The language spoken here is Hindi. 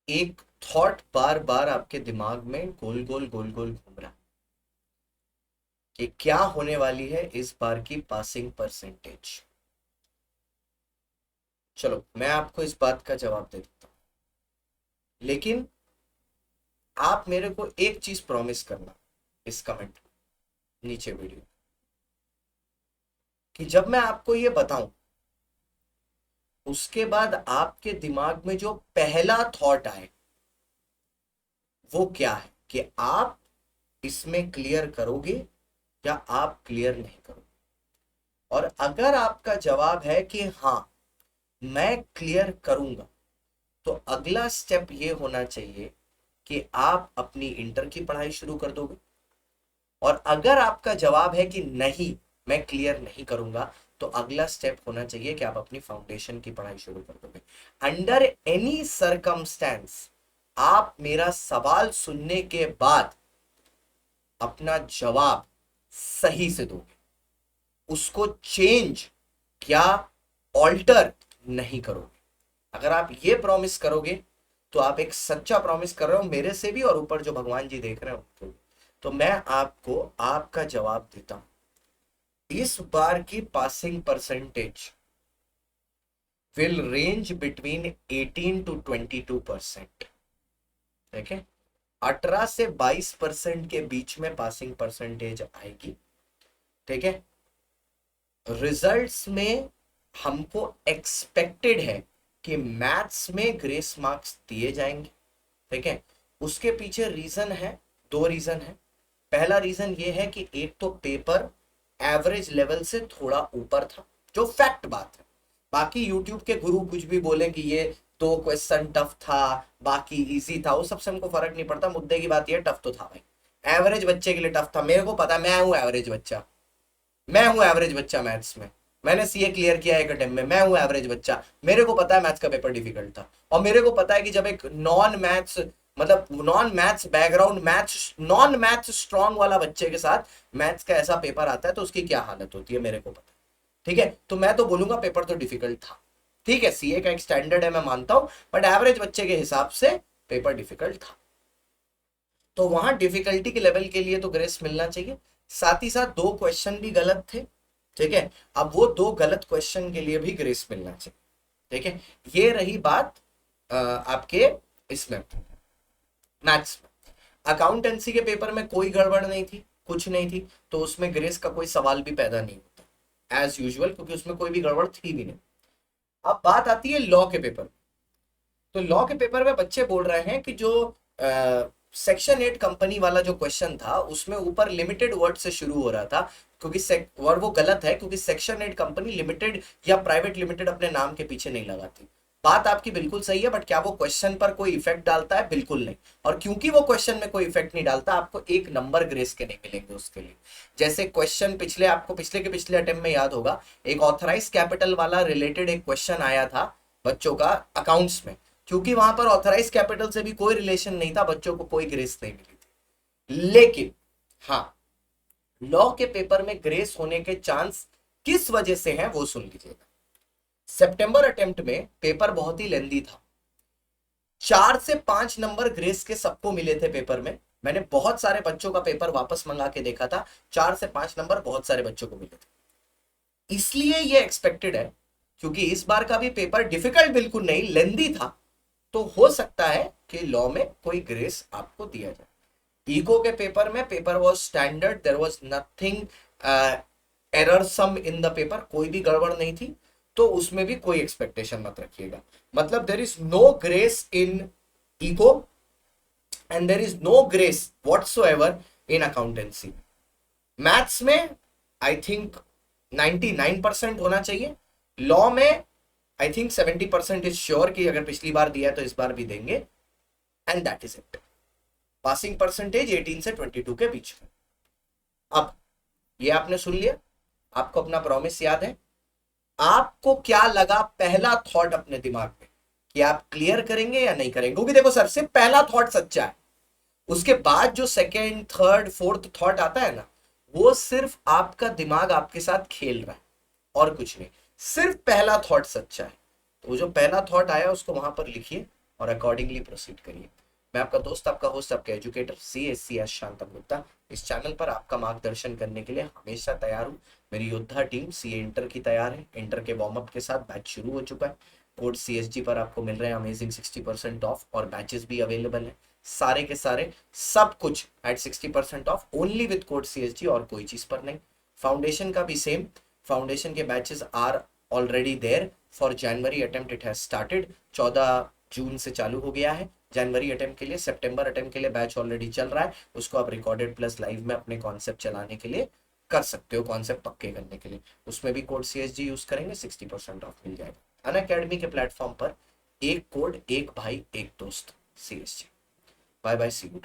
एक थॉट बार बार आपके दिमाग में गोल गोल गोल गोल घूम रहा है कि क्या होने वाली है इस बार की पासिंग परसेंटेज। चलो मैं आपको इस बात का जवाब दे देता हूं, लेकिन आप मेरे को एक चीज प्रॉमिस करना इस कमेंट नीचे वीडियो, कि जब मैं आपको ये बताऊं उसके बाद आपके दिमाग में जो पहला थॉट आए वो क्या है, कि आप इसमें क्लियर करोगे या आप क्लियर नहीं करोगे। और अगर आपका जवाब है कि हाँ मैं क्लियर करूंगा, तो अगला स्टेप ये होना चाहिए कि आप अपनी इंटर की पढ़ाई शुरू कर दोगे। और अगर आपका जवाब है कि नहीं मैं क्लियर नहीं करूंगा, तो अगला स्टेप होना चाहिए कि आप अपनी फाउंडेशन की पढ़ाई शुरू कर दोगे। अंडर एनी सरकमस्टेंस आप मेरा सवाल सुनने के बाद अपना जवाब सही से दोगे, उसको चेंज या ऑल्टर नहीं करोगे। अगर आप ये प्रॉमिस करोगे तो आप एक सच्चा प्रॉमिस कर रहे हो मेरे से भी और ऊपर जो भगवान जी देख रहे हो उनको भी। तो मैं आपको आपका जवाब देता हूं, इस बार की passing percentage will range between 18 to 22%। ठीक है, 18 से 22% के बीच में पासिंग परसेंटेज आएगी। ठीक है, रिजल्ट्स में हमको एक्सपेक्टेड है कि मैथ्स में ग्रेस मार्क्स दिए जाएंगे। ठीक है, उसके पीछे रीजन है, दो रीजन है। पहला रीजन ये है कि एक तो पेपर एवरेज लेवल से थोड़ा ऊपर था, जो फैक्ट बात है। बाकी यूट्यूब के गुरु कुछ भी बोले कि ये तो क्वेश्चन टफ था बाकी इजी था, वो सबसे हमको फर्क नहीं पड़ता। मुद्दे की बात ये टफ तो था भाई, एवरेज बच्चे के लिए टफ था। मेरे को पता, मैं हूं एवरेज बच्चा, मैं हूं एवरेज बच्चा मैथ्स में। मैंने सीए क्लियर किया एक अटेम्प्ट में, मैं हूं एवरेज बच्चा। मेरे को पता है मैथ्स का पेपर डिफिकल्ट था, और मेरे को पता है कि जब एक नॉन मैथ्स मतलब non maths background maths non maths strong वाला बच्चे के साथ मैथ्स का ऐसा पेपर आता है तो उसकी क्या हालत होती है मेरे को पता है। ठीक है, तो मैं तो बोलूंगा पेपर तो डिफिकल्ट था। ठीक है, सीए का एक स्टैंडर्ड है मैं मानता हूं, बट एवरेज बच्चे के हिसाब से पेपर डिफिकल्ट था। तो वहां डिफिकल्टी के लेवल के लिए तो ग्रेस मिलना चाहिए। साथ ही साथ दो क्वेश्चन भी गलत थे। ठीक है, अब वो दो गलत क्वेश्चन के लिए भी ग्रेस मिलना चाहिए। ठीक है, ये रही बात आपके इसमें मैथ्स में। अकाउंटेंसी के पेपर में कोई गड़बड़ नहीं थी, कुछ नहीं थी, तो उसमें ग्रेस का कोई सवाल भी पैदा नहीं होता एज यूजुअल, क्योंकि उसमें कोई भी गड़बड़ थी भी नहीं। अब बात आती है लॉ के पेपर। तो लॉ के पेपर में बच्चे बोल रहे हैं कि जो सेक्शन 8 कंपनी वाला जो क्वेश्चन था उसमें ऊपर लिमिटेड वर्ड से शुरू हो रहा था, क्योंकि और वो गलत है, क्योंकि सेक्शन 8 कंपनी लिमिटेड या प्राइवेट लिमिटेड अपने नाम के पीछे नहीं लगाती। बात आपकी बिल्कुल सही है, बट क्या वो क्वेश्चन पर कोई इफेक्ट डालता है? बिल्कुल नहीं। और क्योंकि वो क्वेश्चन में कोई इफेक्ट नहीं डालता, आपको एक नंबर ग्रेस के नहीं मिलेंगे उसके लिए। जैसे क्वेश्चन पिछले आपको पिछले के पिछले अटेम्प्ट में याद होगा, एक ऑथराइज कैपिटल वाला रिलेटेड एक क्वेश्चन आया था बच्चों का अकाउंट्स में। क्योंकि वहां पर ऑथराइज कैपिटल से भी कोई रिलेशन नहीं था, बच्चों को कोई ग्रेस नहीं मिली थी। लेकिन हाँ, लॉ के पेपर में ग्रेस होने के चांस किस वजह से हैं वो सुन लीजिएगा। सितंबर अटेम्प्ट में पेपर बहुत ही लेंदी था, 4 से 5 नंबर ग्रेस के सबको मिले थे पेपर में। मैंने बहुत सारे बच्चों का पेपर वापस मंगा के देखा था, 4 से 5 नंबर बहुत सारे बच्चों को मिले थे। इसलिए ये एक्सपेक्टेड है, क्योंकि इस बार का भी पेपर डिफिकल्ट बिल्कुल नहीं लेंदी था, तो हो सकता है कि लॉ में कोई ग्रेस आपको दिया जाए। इको के पेपर में paper was standard, there was nothing error some in the paper, कोई भी गड़बड़ नहीं थी, तो उसमें भी कोई एक्सपेक्टेशन मत रखिएगा। मतलब there is no grace in eco and there is no grace whatsoever in accountancy. Maths में आई थिंक 99% होना चाहिए, लॉ में आई थिंक 70% इज श्योर कि अगर पिछली बार दिया है तो इस बार भी देंगे, and that is it. Passing percentage 18 से 22 के बीच में। अब ये आपने सुन लिया, आपको अपना प्रॉमिस याद है। आपको क्या लगा पहला थॉट अपने दिमाग में, कि आप क्लियर करेंगे या नहीं करेंगे? क्योंकि देखो सर, सिर्फ पहला थॉट सच्चा है, उसके बाद जो सेकेंड थर्ड फोर्थ थॉट आता है ना, वो सिर्फ आपका दिमाग आपके साथ खेल रहा है और कुछ नहीं। सिर्फ पहला थॉट सच्चा है। तो जो पहला थॉट आया उसको वहां पर लिखिए, और अकॉर्डिंगली प्रोसीड करिए। मैं आपका दोस्त, आपका होस्ट, आपका एजुकेटर CSCS शांतम गुप्ता इस चैनल पर आपका मार्गदर्शन करने के लिए हमेशा तैयार हूँ। मेरी योद्धा टीम CA इंटर की तैयार है। इंटर के वार्म अप के साथ बैच शुरू हो चुका है। कोड CSG पर आपको मिल रहे हैं अमेजिंग 60% ऑफ और बैचेस भी अवेलेबल है। सारे के सारे सब कुछ at 60% off only with code CSG और कोई चीज पर नहीं। फाउंडेशन का भी सेम। फाउंडेशन के batches are already there for January attempt. It has started 14 June से चालू हो गया है जनवरी अटेम्प्ट के लिए। सितंबर अटेम्प्ट के लिए बैच ऑलरेडी चल रहा है। उसको आप रिकॉर्डेड प्लस लाइव में अपने कॉन्सेप्ट चलाने के लिए कर सकते हो, कॉन्सेप्ट पक्के करने के लिए। उसमें भी कोड CSG यूज करेंगे 60% ऑफ मिल जाएगा। अन अकेडमी के प्लेटफॉर्म पर एक कोड, एक भाई, एक दोस्त CSG। Bye bye, see you.